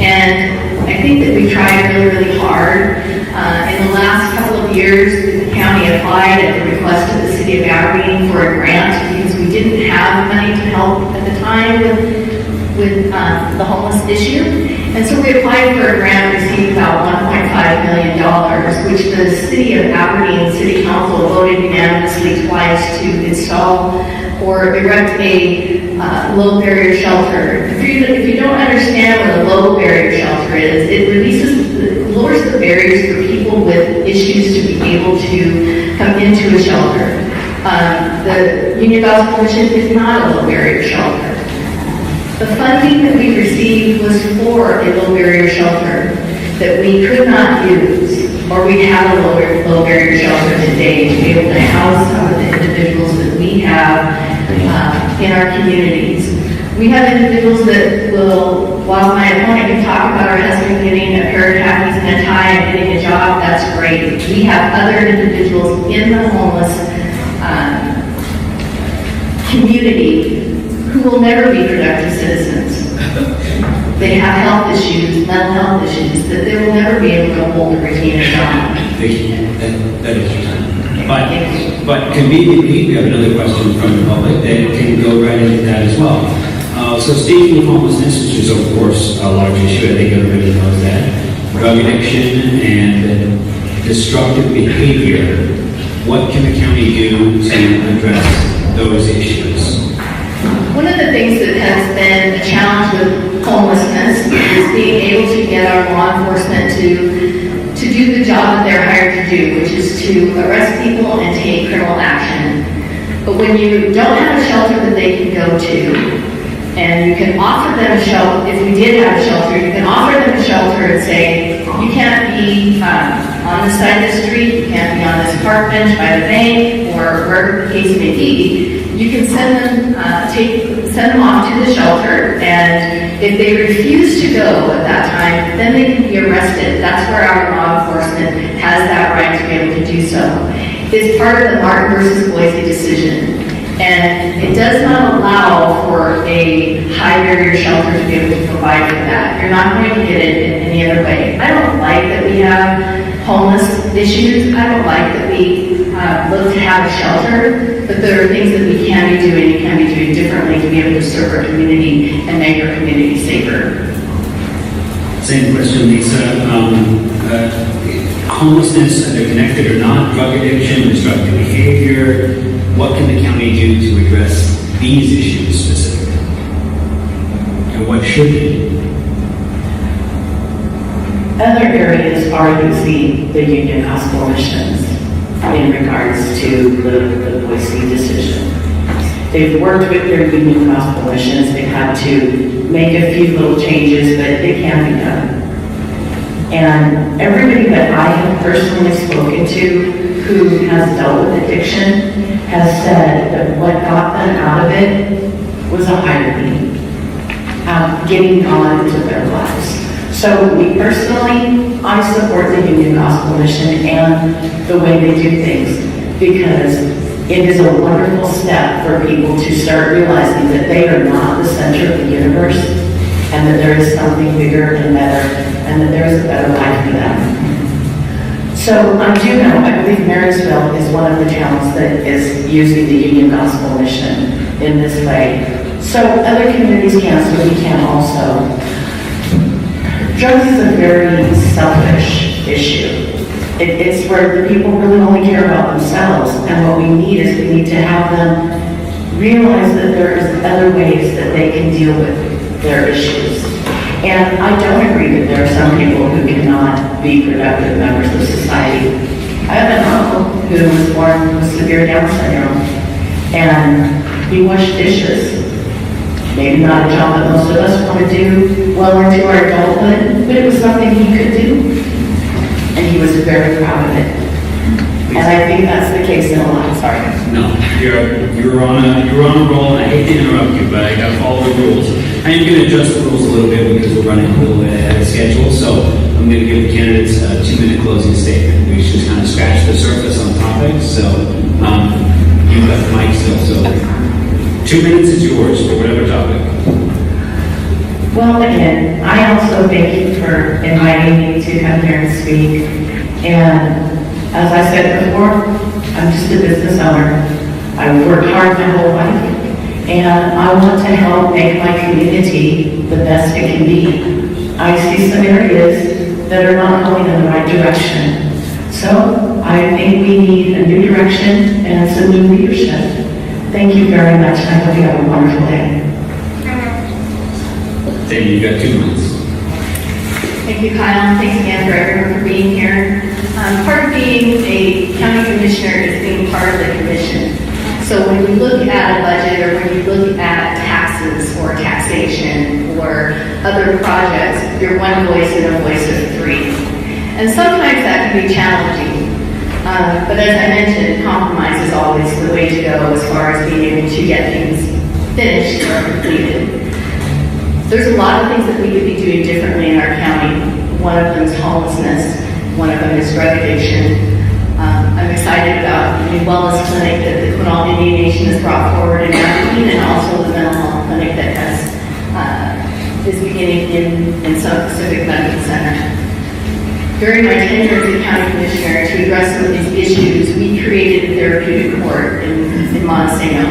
Speaker 7: and I think that we tried really, really hard In the last couple of years, the county applied at the request of the city of Aberdeen for a grant because we didn't have money to help at the time with the homeless issue. And so we applied for a grant, received about $1.5 million, which the city of Aberdeen City Council voted unanimously twice to install or erect a low barrier shelter. If you don't understand what a low barrier shelter is, it lowers the barriers for people with issues to be able to come into a shelter. The Union Gospel Mission is not a low barrier shelter. The funding that we received was for a low barrier shelter that we could not use, or we have a low barrier shelter today to be able to house some of the individuals that we have in our communities. We have individuals that will, while my opponent can talk about our husband getting a pair of khakis and a tie and getting a job, that's great. We have other individuals in the homeless community who will never be productive citizens. They have health issues, mental health issues, that they will never be able to hold or retain a job.
Speaker 2: That is your time. But conveniently, we have another question from the public that can go right into that as well. So stage of homelessness, which is of course a large issue, I think everybody knows that. Drug addiction and destructive behavior. What can the county do to address those issues?
Speaker 7: One of the things that has been a challenge with homelessness is being able to get our law enforcement to do the job that they're hired to do, which is to arrest people and take criminal action. But when you don't have a shelter that they can go to, and you can offer them a shelter, if we did have a shelter, you can offer them a shelter and say, you can't be on the side of the street, you can't be on this park bench by the bank, or wherever the case may be. You can send them off to the shelter, and if they refuse to go at that time, then they can be arrested. That's where our law enforcement has that right to be able to do so. It's part of the Martin versus Boise decision. And it does not allow for a high barrier shelter to be able to provide for that. You're not going to get it in any other way. I don't like that we have homeless issues. I don't like that we look to have a shelter, but there are things that we can be doing and can be doing differently to be able to serve our community and make our community safer.
Speaker 2: Same question, Lisa. Homelessness, either connected or not, drug addiction, destructive behavior, what can the county do to address these issues specifically? And what should they do?
Speaker 6: Other areas are using the Union Gospel Missions in regards to the Boise decision. They've worked with their Union Gospel Missions. They've had to make a few little changes, but it can be done. And everybody that I have personally spoken to who has dealt with addiction has said that what got them out of it was a higher need, getting on into their lives. So me personally, I support the Union Gospel Mission and the way they do things, because it is a wonderful step for people to start realizing that they are not the center of the universe, and that there is something bigger and better, and that there is a better life for them. So I do know, I believe Marysville is one of the towns that is using the Union Gospel Mission in this way. So other communities can, so we can also. Drugs is a very selfish issue. It's where the people really only care about themselves, and what we need is we need to have them realize that there is other ways that they can deal with their issues. And I don't agree that there are some people who cannot be productive members of society. I have an uncle who was born with severe Down syndrome, and he washed dishes. Maybe not a job that most of us want to do well into our adulthood, but it was something he could do. And he was very proud of it. And I think that's the case in a lot. Sorry.
Speaker 2: No, you're on a roll, and I hate to interrupt you, but I got to follow the rules. I am going to adjust the rules a little bit because we're running a little bit ahead of schedule, so I'm going to give the candidates a 2-minute closing statement. We should just kind of scratch the surface on topics, so you've got the mic still, so 2 minutes is yours for whatever topic.
Speaker 6: Well, again, I also thank you for inviting me to come here and speak. And as I said before, I'm just a business owner. I've worked hard my whole life, and I want to help make my community the best it can be. I see some areas that are not going in the right direction. So I think we need a new direction and some new leadership. Thank you very much, and I hope you have a wonderful day.
Speaker 2: Thank you. You've got 2 minutes.
Speaker 7: Thank you, Kyle. Thanks again for everyone for being here. Part of being a county commissioner is being part of the commission. So when you look at a budget or when you look at taxes or taxation or other projects, you're one voice and a voice of 3. And sometimes that can be challenging. But as I mentioned, compromise is always the way to go as far as being able to get things finished or completed. There's a lot of things that we could be doing differently in our county. One of them is homelessness. One of them is drug addiction. I'm excited about the new wellness clinic that the Quinault Indian Nation has brought forward in Aberdeen, and also the mental health clinic that is beginning in South Pacific Medical Center. During my tenure as a county commissioner, to address some of these issues, we created a therapeutic court in Montesano.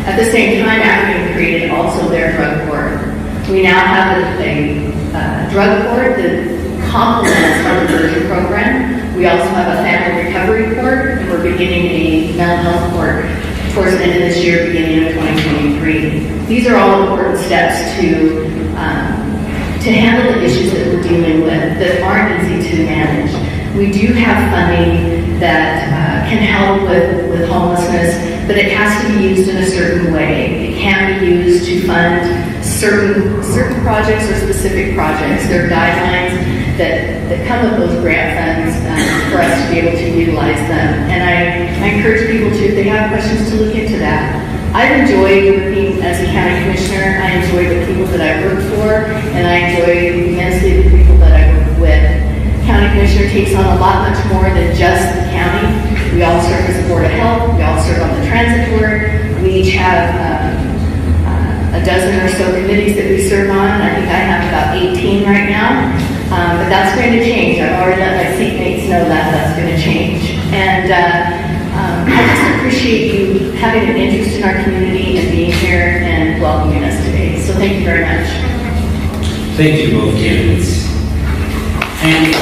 Speaker 7: At the same time, Aberdeen created also their drug court. We now have a drug court that complements our diversion program. We also have a family recovery court, and we're beginning a mental health court towards the end of this year, beginning of 2023. These are all important steps to handle the issues that we're dealing with that aren't easy to manage. We do have funding that can help with homelessness, but it has to be used in a certain way. It can't be used to fund certain projects or specific projects. There are guidelines that come with those grant funds for us to be able to utilize them. And I encourage people to, if they have questions, to look into that. I've enjoyed working as a county commissioner. I enjoy the people that I work for, and I enjoy immensely the people that I work with. County commissioner takes on a lot much more than just the county. We all serve as a board of health. We all serve on the transit board. We each have a dozen or so committees that we serve on. I think I have about 18 right now, but that's going to change. I've already let my seatmates know that that's going to change. And I just appreciate you having an interest in our community and being here and welcoming us today. So thank you very much.
Speaker 2: Thank you, both candidates. And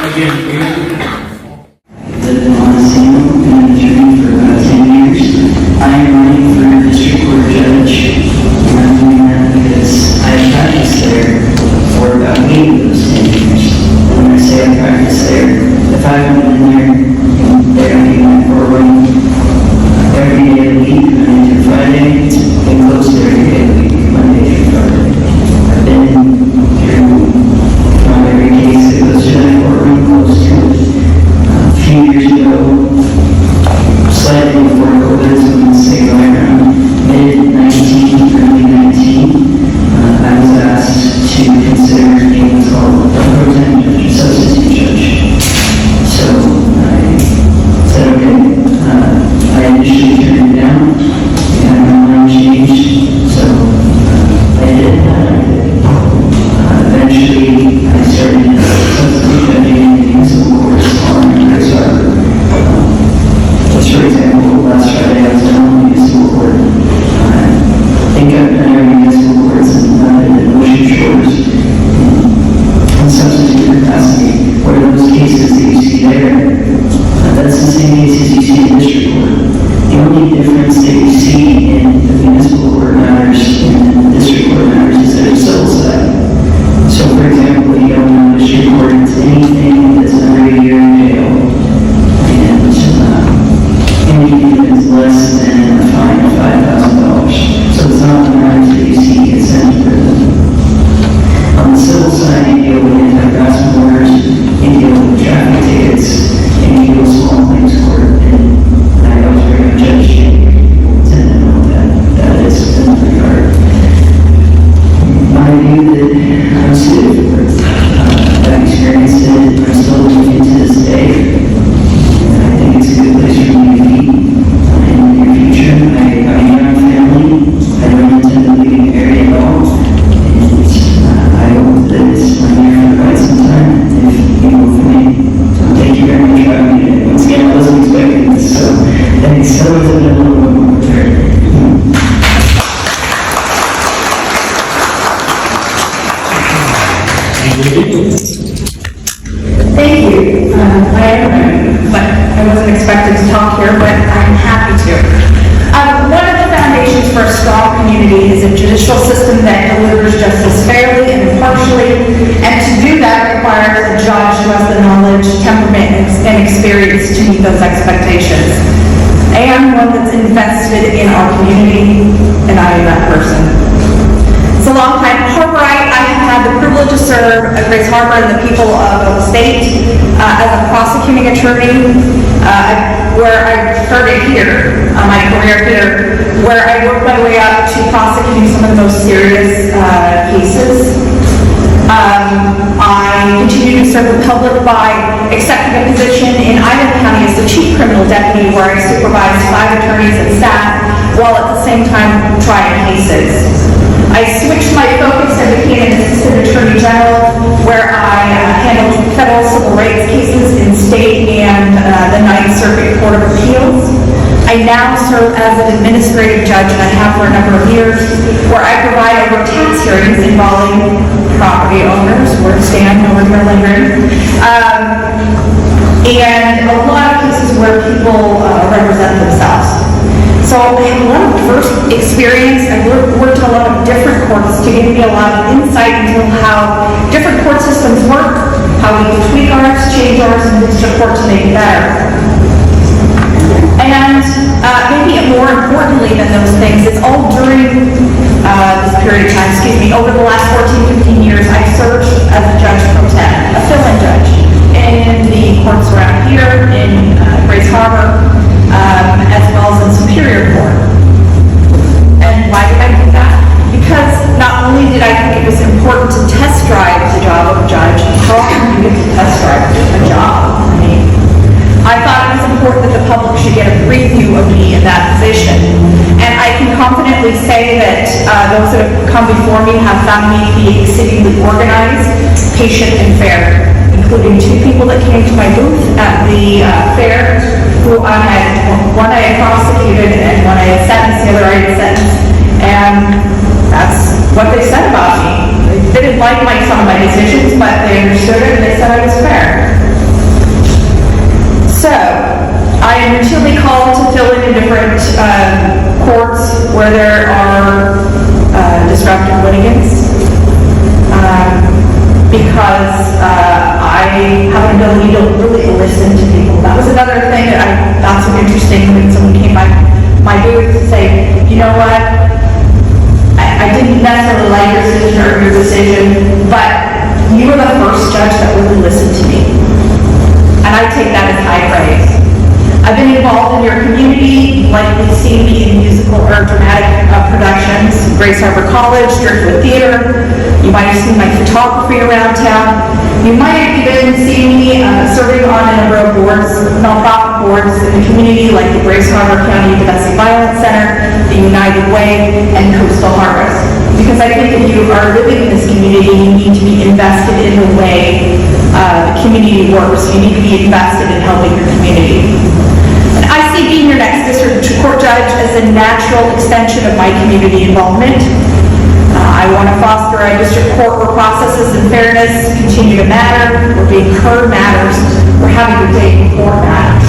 Speaker 2: again,
Speaker 8: lived in Montesano, been an attorney for about 10 years. I am running for district court judge, and I'm doing that because I practiced there for about 8 of those 10 years. When I say I practiced there, if I went in there, they're going to be my courtroom every day of the week, Monday through Friday, and closed every day of the week, Monday through Friday. I've been through from every case that goes to that courtroom, close to it. A few years ago, slightly before COVID, so let's say right around mid-19, early 19, I was asked to consider being what's called a pro tem judge, a substitute judge. So I said, okay. I initially turned it down, and my mind changed, so I did that. Eventually, I started substitute judging in municipal courts on Chris Harbor. Just for example, last Friday I was down in the municipal court
Speaker 9: those expectations. I am one that's invested in our community, and I am that person. It's a long time Harborite. I have had the privilege to serve at Grace Harbor and the people of the state as a prosecuting attorney, where I started here, my career here, where I worked my way up to prosecuting some of the most serious cases. I continue to serve the public by accepting a position in Idaho County as the chief criminal deputy, where I supervise 5 attorneys and staff while at the same time trying cases. I switched my focus and became an assistant attorney general, where I handled federal civil rights cases in state and the Ninth Circuit Court of Appeals. I now serve as an administrative judge, and I have for a number of years, where I provide over tax hearings involving property owners, where Stan over here lingering, and a lot of cases where people represent themselves. So I have a lot of diverse experience. I've worked in a lot of different courts to give me a lot of insight into how different court systems work, how we can tweak ours, change ours, and support to make it better. And maybe more importantly than those things, it's all during this period of time, over the last 14, 15 years, I've served as a judge pro tem, a fill-in judge, in the courts around here, in Grace Harbor, as well as in Superior Court. And why did I do that? Because not only did I think it was important to test drive the job of a judge, how often do you get to test drive a job? I thought it was important that the public should get a preview of me in that position. And I can confidently say that those that have come before me have found me to be exceedingly organized, patient, and fair, including 2 people that came to my booth at the fair, who one I had prosecuted and one I had sentenced, the other I had sentenced. And that's what they said about me. They didn't like some of my decisions, but they understood it and they said I was fair. So, I am routinely called to fill in different courts where there are disruptive litigants, because I have an ability to really listen to people. That was another thing that I thought so interesting when someone came by my booth to say, you know what, I didn't necessarily like your decision, but you were the first judge that really listened to me. And I take that as high praise. I've been involved in your community, likely seen me in musical or dramatic productions, Grace Harbor College, Driftwood Theater. You might have seen my photography around town. You might have even seen me serving on a number of boards, nonprofit boards in the community, like the Grace Harbor County Domestic Violence Center, the United Way, and Coastal Harvest. Because I think if you are living in this community, you need to be invested in the way the community works. You need to be invested in helping your community. And I see being your next district court judge as a natural extension of my community involvement. I want to foster a district court where processes and fairness continue to matter, where being heard matters, where having your day in court matters.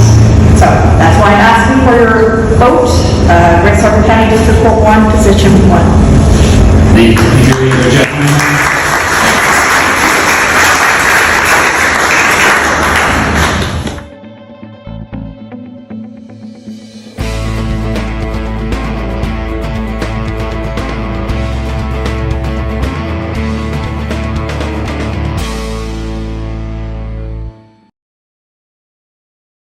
Speaker 9: So that's why I'm asking for your vote. Grace Harbor County District Court 1, Position 1.
Speaker 2: Thank you, gentlemen.